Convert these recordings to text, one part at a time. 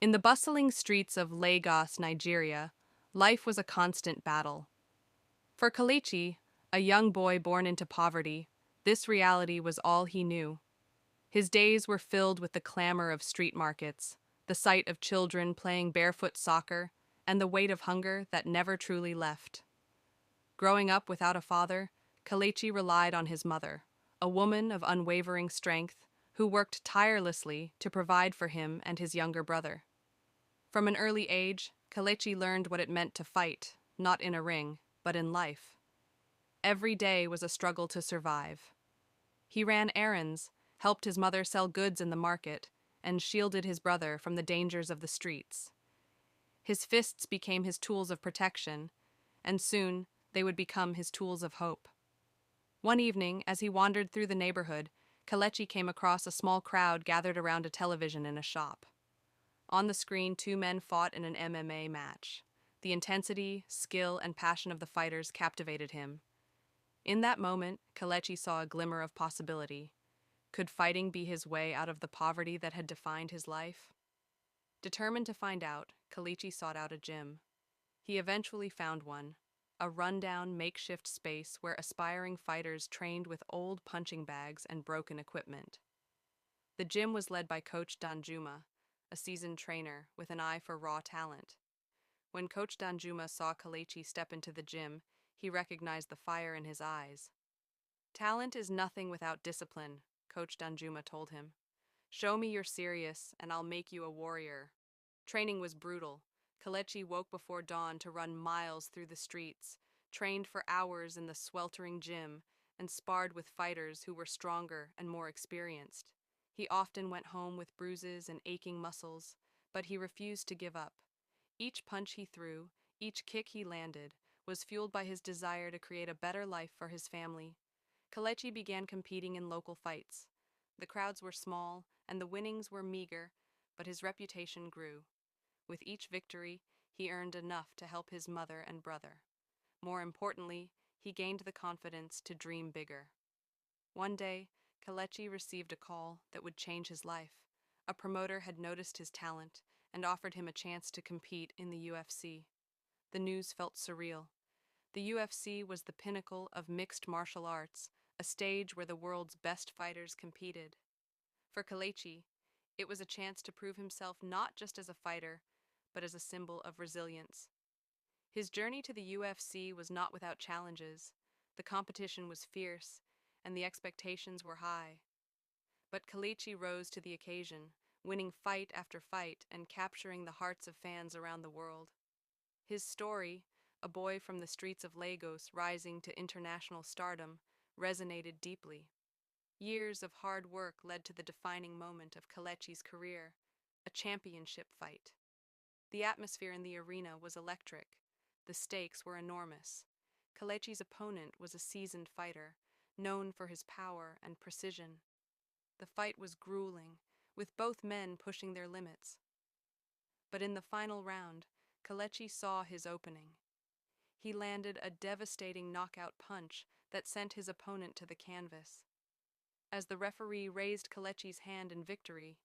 In the bustling streets of Lagos, Nigeria, life was a constant battle. For Kalechi, a young boy born into poverty, this reality was all he knew. His days were filled with the clamor of street markets, the sight of children playing barefoot soccer, and the weight of hunger that never truly left. Growing up without a father, Kalechi relied on his mother, a woman of unwavering strength who worked tirelessly to provide for him and his younger brother. From an early age, Kalechi learned what it meant to fight, not in a ring, but in life. Every day was a struggle to survive. He ran errands, helped his mother sell goods in the market, and shielded his brother from the dangers of the streets. His fists became his tools of protection, and soon they would become his tools of hope. One evening, as he wandered through the neighborhood, Kalechi came across a small crowd gathered around a television in a shop. On the screen, two men fought in an MMA match. The intensity, skill, and passion of the fighters captivated him. In that moment, Kalechi saw a glimmer of possibility. Could fighting be his way out of the poverty that had defined his life? Determined to find out, Kalechi sought out a gym. He eventually found one, a rundown makeshift space where aspiring fighters trained with old punching bags and broken equipment. The gym was led by Coach Danjuma, a seasoned trainer with an eye for raw talent. When Coach Danjuma saw Kalechi step into the gym, he recognized the fire in his eyes. "Talent is nothing without discipline," Coach Danjuma told him. "Show me you're serious, and I'll make you a warrior." Training was brutal. Kalechi woke before dawn to run miles through the streets, trained for hours in the sweltering gym, and sparred with fighters who were stronger and more experienced. He often went home with bruises and aching muscles, but he refused to give up. Each punch he threw, each kick he landed, was fueled by his desire to create a better life for his family. Kalechi began competing in local fights. The crowds were small, and the winnings were meager, but his reputation grew. With each victory, he earned enough to help his mother and brother. More importantly, he gained the confidence to dream bigger. One day, Kalechi received a call that would change his life. A promoter had noticed his talent and offered him a chance to compete in the UFC. The news felt surreal. The UFC was the pinnacle of mixed martial arts, a stage where the world's best fighters competed. For Kalechi, it was a chance to prove himself not just as a fighter, but as a symbol of resilience. His journey to the UFC was not without challenges. The competition was fierce, and the expectations were high. But Kalechi rose to the occasion, winning fight after fight and capturing the hearts of fans around the world. His story, a boy from the streets of Lagos rising to international stardom, resonated deeply. Years of hard work led to the defining moment of Kalechi's career, a championship fight. The atmosphere in the arena was electric. The stakes were enormous. Kalechi's opponent was a seasoned fighter, known for his power and precision. The fight was grueling, with both men pushing their limits. But in the final round, Kalechi saw his opening. He landed a devastating knockout punch that sent his opponent to the canvas. As the referee raised Kalechi's hand in victory,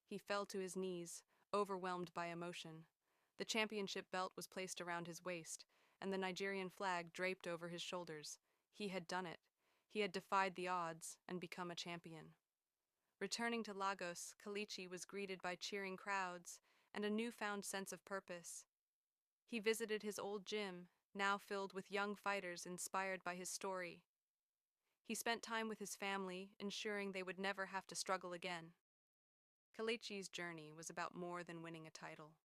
he fell to his knees, overwhelmed by emotion. The championship belt was placed around his waist, and the Nigerian flag draped over his shoulders. He had done it. He had defied the odds and become a champion. Returning to Lagos, Kalechi was greeted by cheering crowds and a newfound sense of purpose. He visited his old gym, now filled with young fighters inspired by his story. He spent time with his family, ensuring they would never have to struggle again. Kalechi's journey was about more than winning a title.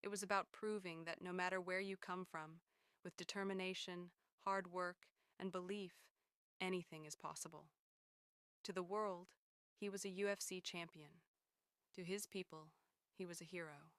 It was about proving that no matter where you come from, with determination, hard work, and belief, anything is possible. To the world, he was a UFC champion. To his people, he was a hero.